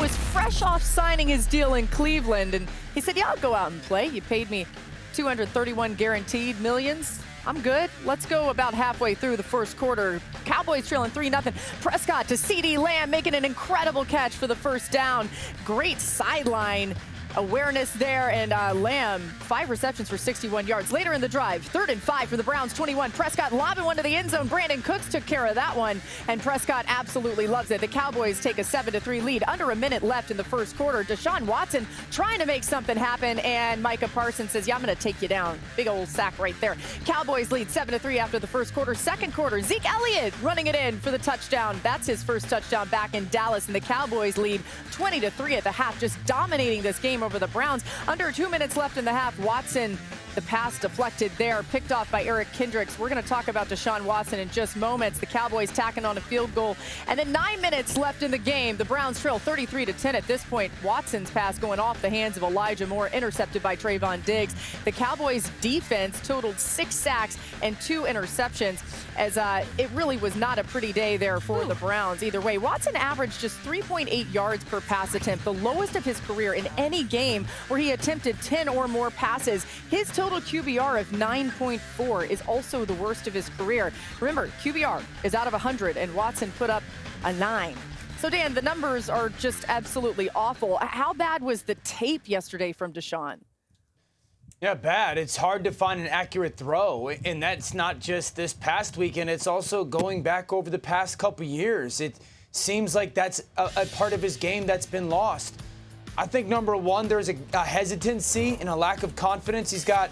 was fresh off signing his deal in Cleveland, and he said, yeah, I'll go out and play. You paid me $231 guaranteed millions. I'm good. Let's go about halfway through the first quarter. Cowboys trailing 3-0. Prescott to CeeDee Lamb making an incredible catch for the first down. Great sideline awareness there, and Lamb, 5 receptions for 61 yards. Later in the drive, 3rd and 5 for the Browns, 21. Prescott lobbing one to the end zone. Brandon Cooks took care of that one, and Prescott absolutely loves it. The Cowboys take a 7-3 lead. Under a minute left in the first quarter. Deshaun Watson trying to make something happen, and Micah Parsons says, yeah, I'm going to take you down. Big old sack right there. Cowboys lead 7-3 after the first quarter. Second quarter, Zeke Elliott running it in for the touchdown. That's his first touchdown back in Dallas, and the Cowboys lead 20-3 at the half, just dominating this game over the Browns. Under 2 minutes left in the half. Watson, the pass deflected there, picked off by Eric Kendricks. We're going to talk about Deshaun Watson in just moments. The Cowboys tacking on a field goal. And then 9 minutes left in the game. The Browns trail 33-10 at this point. Watson's pass going off the hands of Elijah Moore, intercepted by Trayvon Diggs. The Cowboys defense totaled 6 sacks and 2 interceptions, as it really was not a pretty day there for the Browns either way. Watson averaged just 3.8 yards per pass attempt, the lowest of his career in any game where he attempted 10 or more passes. His total QBR of 9.4 is also the worst of his career. Remember, QBR is out of 100, and Watson put up a 9. So, Dan, the numbers are just absolutely awful. How bad was the tape yesterday from Deshaun? Yeah, bad. It's hard to find an accurate throw, and that's not just this past weekend. It's also going back over the past couple years. It seems like that's a part of his game that's been lost. I think, number one, there's a hesitancy and a lack of confidence. He's got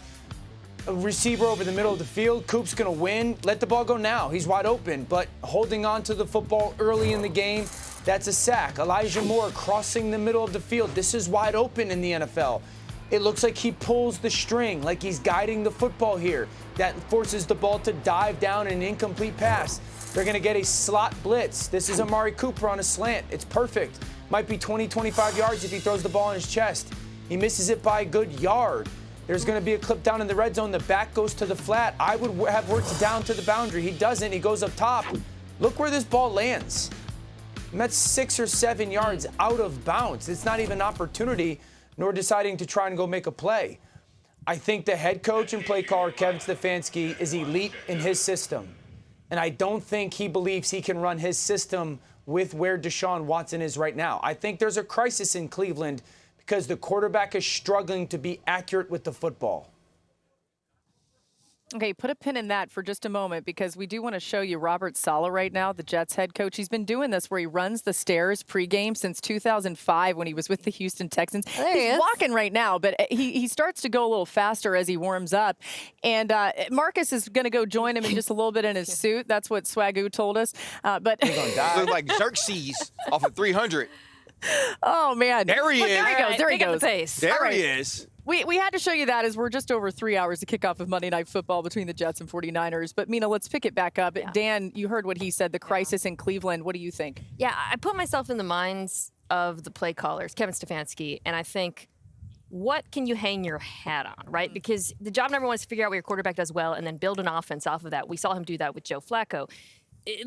a receiver over the middle of the field. Coop's going to win. Let the ball go now. He's wide open. But holding on to the football early in the game, that's a sack. Elijah Moore crossing the middle of the field. This is wide open in the NFL. It looks like he pulls the string, like he's guiding the football here. That forces the ball to dive down an incomplete pass. They're going to get a slot blitz. This is Amari Cooper on a slant. It's perfect. Might be 20, 25 yards if he throws the ball in his chest. He misses it by a good yard. There's going to be a clip down in the red zone. The back goes to the flat. I would have worked it down to the boundary. He doesn't. He goes up top. Look where this ball lands. And that's 6 or 7 yards out of bounds. It's not even an opportunity, nor deciding to try and go make a play. I think the head coach and play caller, Kevin Stefanski, is elite in his system. And I don't think he believes he can run his system with where Deshaun Watson is right now. I think there's a crisis in Cleveland because the quarterback is struggling to be accurate with the football. Okay, put a pin in that for just a moment, because we do want to show you Robert Saleh right now, the Jets head coach. He's been doing this where he runs the stairs pregame since 2005 when he was with the Houston Texans. He's walking right now, but he starts to go a little faster as he warms up. And Marcus is going to go join him in just a little bit in his suit. That's what Swagoo told us. But he's going to die. Look like Xerxes off of 300. Oh, man. There he is. There he goes. There he goes. There he is. We had to show you that as we're just over 3 hours to kick off of Monday Night Football between the Jets and 49ers. But, Mina, let's pick it back up. Yeah. Dan, you heard what he said, the crisis in Cleveland. What do you think? Yeah, I put myself in the minds of the play callers, Kevin Stefanski, and I think, what can you hang your hat on, right? Because the job number one is to figure out what your quarterback does well and then build an offense off of that. We saw him do that with Joe Flacco.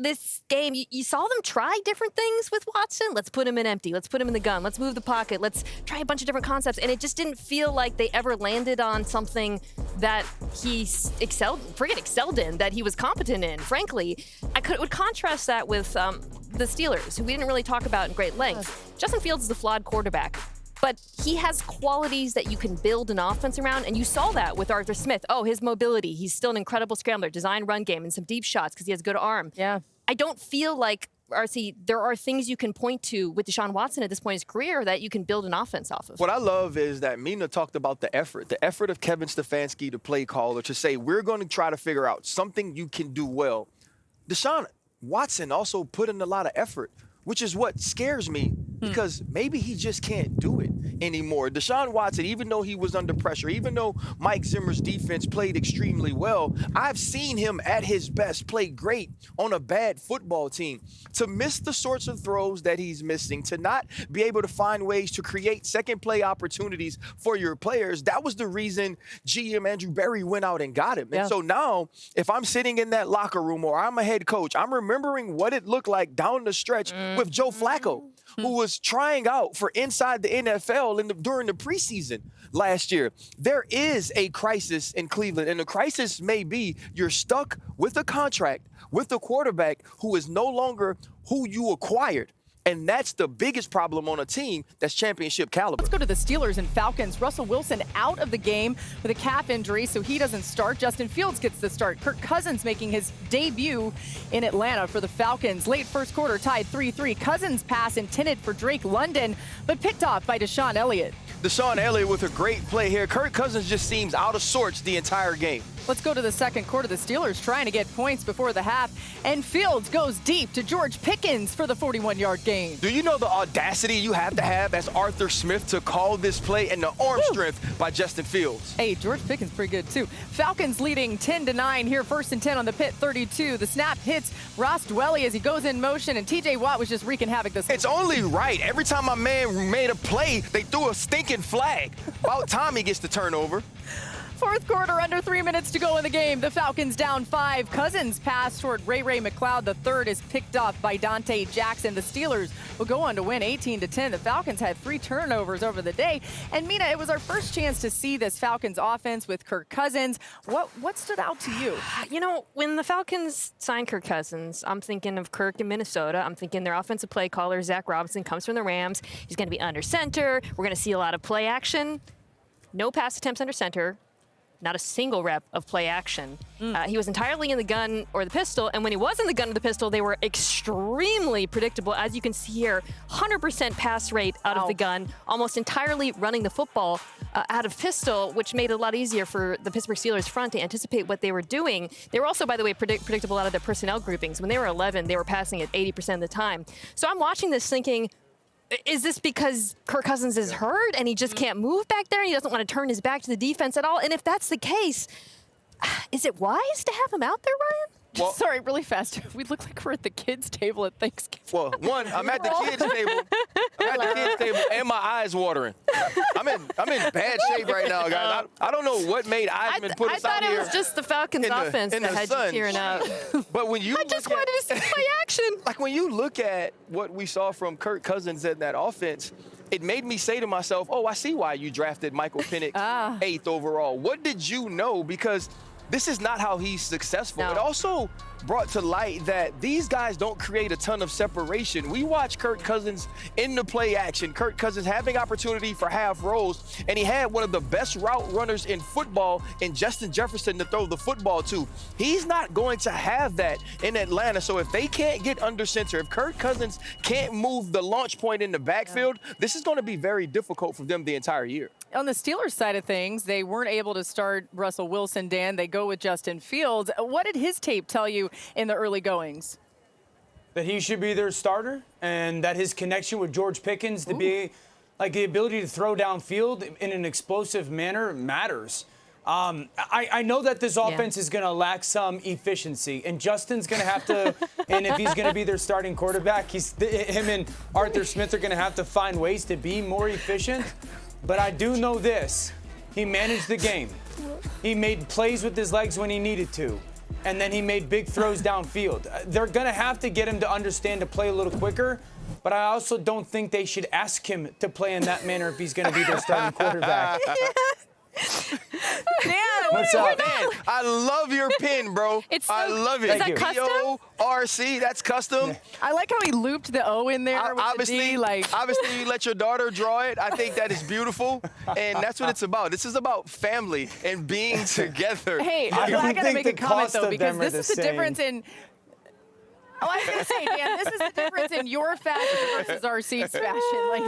This game, you saw them try different things with Watson. Let's put him in empty. Let's put him in the gun. Let's move the pocket. Let's try a bunch of different concepts. And it just didn't feel like they ever landed on something that he excelled in, that he was competent in. Frankly, would contrast that with the Steelers, who we didn't really talk about in great length. Justin Fields is a flawed quarterback, but he has qualities that you can build an offense around, and you saw that with Arthur Smith. Oh, his mobility. He's still an incredible scrambler, design run game, and some deep shots because he has good arm. Yeah. I don't feel like, RC, there are things you can point to with Deshaun Watson at this point in his career that you can build an offense off of. What I love is that Mina talked about the effort of Kevin Stefanski, the play caller, to say, we're going to try to figure out something you can do well. Deshaun Watson also put in a lot of effort, which is what scares me, because maybe he just can't do it anymore. Deshaun Watson, even though he was under pressure, even though Mike Zimmer's defense played extremely well, I've seen him at his best play great on a bad football team. To miss the sorts of throws that he's missing, to not be able to find ways to create second play opportunities for your players, that was the reason GM Andrew Berry went out and got him. Yeah. And so now, if I'm sitting in that locker room or I'm a head coach, I'm remembering what it looked like down the stretch with Joe Flacco. who was trying out for inside the NFL during the preseason last year. There is a crisis in Cleveland, and the crisis may be you're stuck with a contract with a quarterback who is no longer who you acquired. And that's the biggest problem on a team that's championship caliber. Let's go to the Steelers and Falcons. Russell Wilson out of the game with a calf injury, so he doesn't start. Justin Fields gets the start. Kirk Cousins making his debut in Atlanta for the Falcons. Late first quarter, tied 3-3. Cousins pass intended for Drake London, but picked off by Deshaun Elliott. Deshaun Elliott with a great play here. Kirk Cousins just seems out of sorts the entire game. Let's go to the second quarter. The Steelers trying to get points before the half, and Fields goes deep to George Pickens for the 41-yard gain. Do you know the audacity you have to have as Arthur Smith to call this play, and the arm strength by Justin Fields? Hey, George Pickens pretty good too. Falcons leading 10-9 here, 1st and 10 on the Pitt 32. The snap hits Ross Dwelly as he goes in motion, and TJ Watt was just wreaking havoc this. It's only right. Every time my man made a play, they threw a stinking flag. About time he gets the turnover. Fourth quarter, under 3 minutes to go in the game. The Falcons down 5. Cousins pass toward Ray McLeod. The third is picked off by Dante Jackson. The Steelers will go on to win 18-10. The Falcons had 3 turnovers over the day. And Mina, it was our first chance to see this Falcons offense with Kirk Cousins. What stood out to you? You know, when the Falcons signed Kirk Cousins, I'm thinking of Kirk in Minnesota. I'm thinking their offensive play caller, Zach Robinson, comes from the Rams. He's going to be under center. We're going to see a lot of play action. No pass attempts under center. Not a single rep of play action. He was entirely in the gun or the pistol, and when he was in the gun or the pistol, they were extremely predictable. As you can see here, 100% pass rate out of the gun, almost entirely running the football out of pistol, which made it a lot easier for the Pittsburgh Steelers front to anticipate what they were doing. They were also, by the way, predictable out of their personnel groupings. When they were 11, they were passing it 80% of the time. So I'm watching this thinking, is this because Kirk Cousins is hurt and he just can't move back there and he doesn't want to turn his back to the defense at all? And if that's the case, is it wise to have him out there, Ryan? Well, Sorry, really fast. We look like we're at the kids' table at Thanksgiving. Well, one, I'm at the kids' table. I'm at the kids' table, and my eyes watering. I'm in bad shape right now, guys. I don't know what made Eisman put us out here. I thought it was just the Falcons offense that had you tearing up. But when you I just wanted to see play action. Like when you look at what we saw from Kirk Cousins in that offense, it made me say to myself, oh, I see why you drafted Michael Penix 8th overall. What did you know? Because this is not how he's successful. No. It also brought to light that these guys don't create a ton of separation. We watch Kirk Cousins in the play action. Kirk Cousins having opportunity for half rolls, and he had one of the best route runners in football in Justin Jefferson to throw the football to. He's not going to have that in Atlanta. So if they can't get under center, if Kirk Cousins can't move the launch point in the backfield, this is going to be very difficult for them the entire year. On the Steelers side of things, they weren't able to start Russell Wilson, Dan. They go with Justin Fields. What did his tape tell you in the early goings? That he should be their starter, and that his connection with George Pickens to be like the ability to throw downfield in an explosive manner matters. I know that this offense is going to lack some efficiency, and Justin's going to have to, and if he's going to be their starting quarterback, him and Arthur Smith are going to have to find ways to be more efficient. But I do know this. He managed the game. He made plays with his legs when he needed to. And then he made big throws downfield. They're going to have to get him to understand to play a little quicker. But I also don't think they should ask him to play in that manner if he's going to be their starting quarterback. Dan, what's up? Man, I love your pin, bro. I love it. Is that custom? P-O-R-C, that's custom. I like how he looped the O in there with Obviously, the D. obviously, you let your daughter draw it. I think that is beautiful, and that's what it's about. This is about family and being together. Hey, I I don't gotta think make the a comment cost though, of because them are this the is the difference in. Oh, I was gonna say, Dan, this is the difference in your fashion versus our seats fashion. Like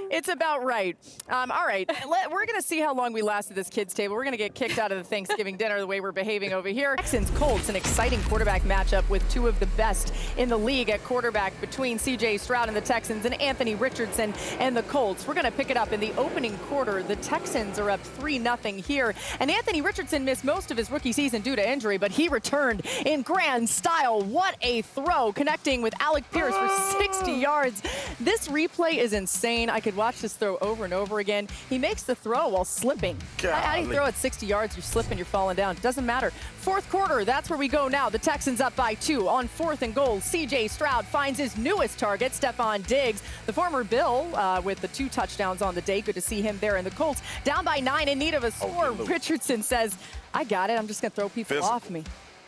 it's about right. All right, we're gonna see how long we last at this kids' table. We're gonna get kicked out of the Thanksgiving dinner the way we're behaving over here. Texans Colts, an exciting quarterback matchup with two of the best in the league at quarterback between C.J. Stroud and the Texans and Anthony Richardson and the Colts. We're gonna pick it up in the opening quarter. The Texans are up 3-0 here, and Anthony Richardson missed most of his rookie season due to injury, but he returned in grand style. What a throw, connecting with Alec Pierce for 60 yards. This replay is insane. I could watch this throw over and over again. He makes the throw while slipping. How do you throw at 60 yards? You're slipping, you're falling down. Doesn't matter. Fourth quarter, that's where we go now. The Texans up by 2 on 4th and goal. C.J. Stroud finds his newest target, Stephon Diggs, the former Bill, with the 2 touchdowns on the day. Good to see him there. And the Colts down by 9 in need of a score. Richardson says, I got it. I'm just going to throw people off me.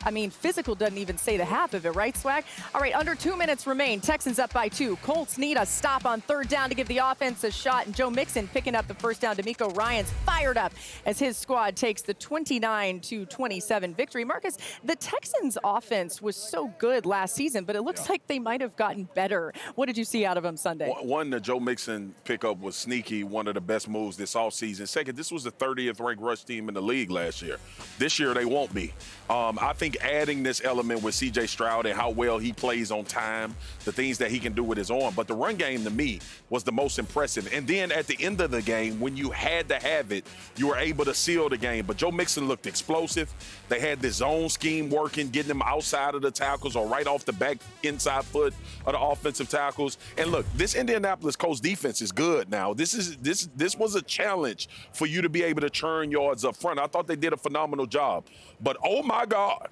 I mean, physical doesn't even say the half of it, right, Swag? All right, under 2 minutes remain. Texans up by 2. Colts need a stop on 3rd down to give the offense a shot. And Joe Mixon picking up the first down. D'Amico Ryans fired up as his squad takes the 29-27 victory. Marcus, the Texans' offense was so good last season, but it looks like they might have gotten better. What did you see out of them Sunday? One, the Joe Mixon pickup was sneaky, one of the best moves this offseason. Second, this was the 30th ranked rush team in the league last year. This year, they won't be. I think adding this element with C.J. Stroud and how well he plays on time, the things that he can do with his arm. But the run game, to me, was the most impressive. And then at the end of the game, when you had to have it, you were able to seal the game. But Joe Mixon looked explosive. They had this zone scheme working, getting them outside of the tackles or right off the back inside foot of the offensive tackles. And look, this Indianapolis Colts defense is good now. This was a challenge for you to be able to churn yards up front. I thought they did a phenomenal job. But, oh, my God,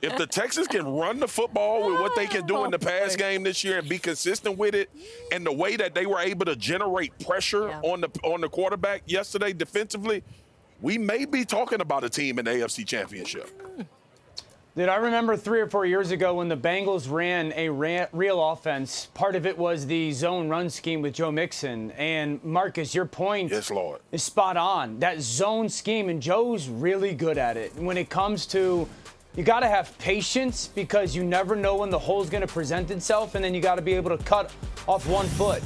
if the Texans can run the football with what they can do in the pass game this year and be consistent with it, and the way that they were able to generate pressure on the quarterback yesterday defensively, we may be talking about a team in the AFC Championship. Dude, I remember 3 or 4 years ago when the Bengals ran a real offense. Part of it was the zone run scheme with Joe Mixon. And, Marcus, your point yes, Lord, is spot on. That zone scheme, and Joe's really good at it. When it comes to, you got to have patience because you never know when the hole's going to present itself, and then you got to be able to cut off 1 foot.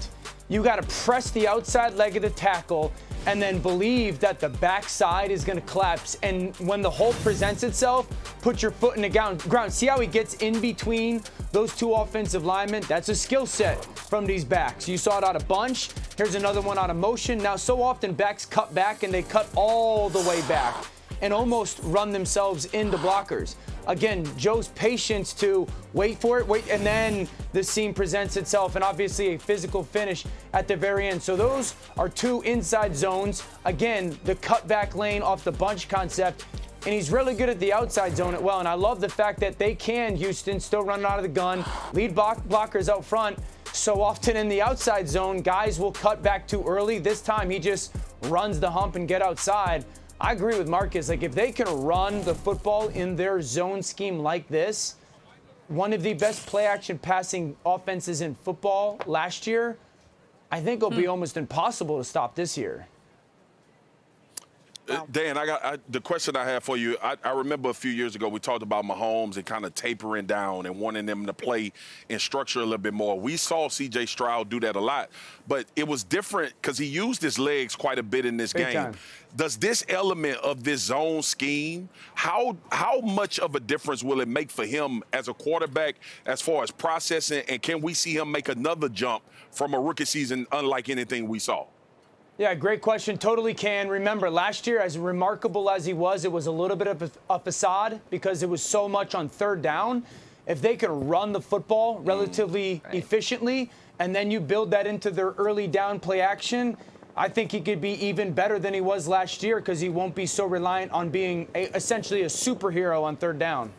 You got to press the outside leg of the tackle and then believe that the backside is going to collapse. And when the hole presents itself, put your foot in the ground. See how he gets in between those 2 offensive linemen? That's a skill set from these backs. You saw it out of bunch. Here's another one out of motion. Now, so often backs cut back, and they cut all the way back and almost run themselves into blockers. Again, Joe's patience to wait for it, and then the seam presents itself, and obviously a physical finish at the very end. So those are 2 inside zones. Again, the cutback lane off the bunch concept, and he's really good at the outside zone as well. And I love the fact that they can, Houston, still running out of the gun, lead blockers out front. So often in the outside zone, guys will cut back too early. This time he just runs the hump and get outside. I agree with Marcus. Like, if they can run the football in their zone scheme like this, one of the best play-action passing offenses in football last year, I think it'll be almost impossible to stop this year. Dan, the question I have for you, I remember a few years ago we talked about Mahomes and kind of tapering down and wanting them to play in structure a little bit more. We saw C.J. Stroud do that a lot, but it was different because he used his legs quite a bit in this game. Time. Does this element of this zone scheme, how much of a difference will it make for him as a quarterback as far as processing, and can we see him make another jump from a rookie season unlike anything we saw? Yeah, great question. Totally can. Remember, last year, as remarkable as he was, it was a little bit of a facade because it was so much on 3rd down. If they can run the football relatively efficiently, and then you build that into their early down play action, I think he could be even better than he was last year because he won't be so reliant on being essentially a superhero on 3rd down.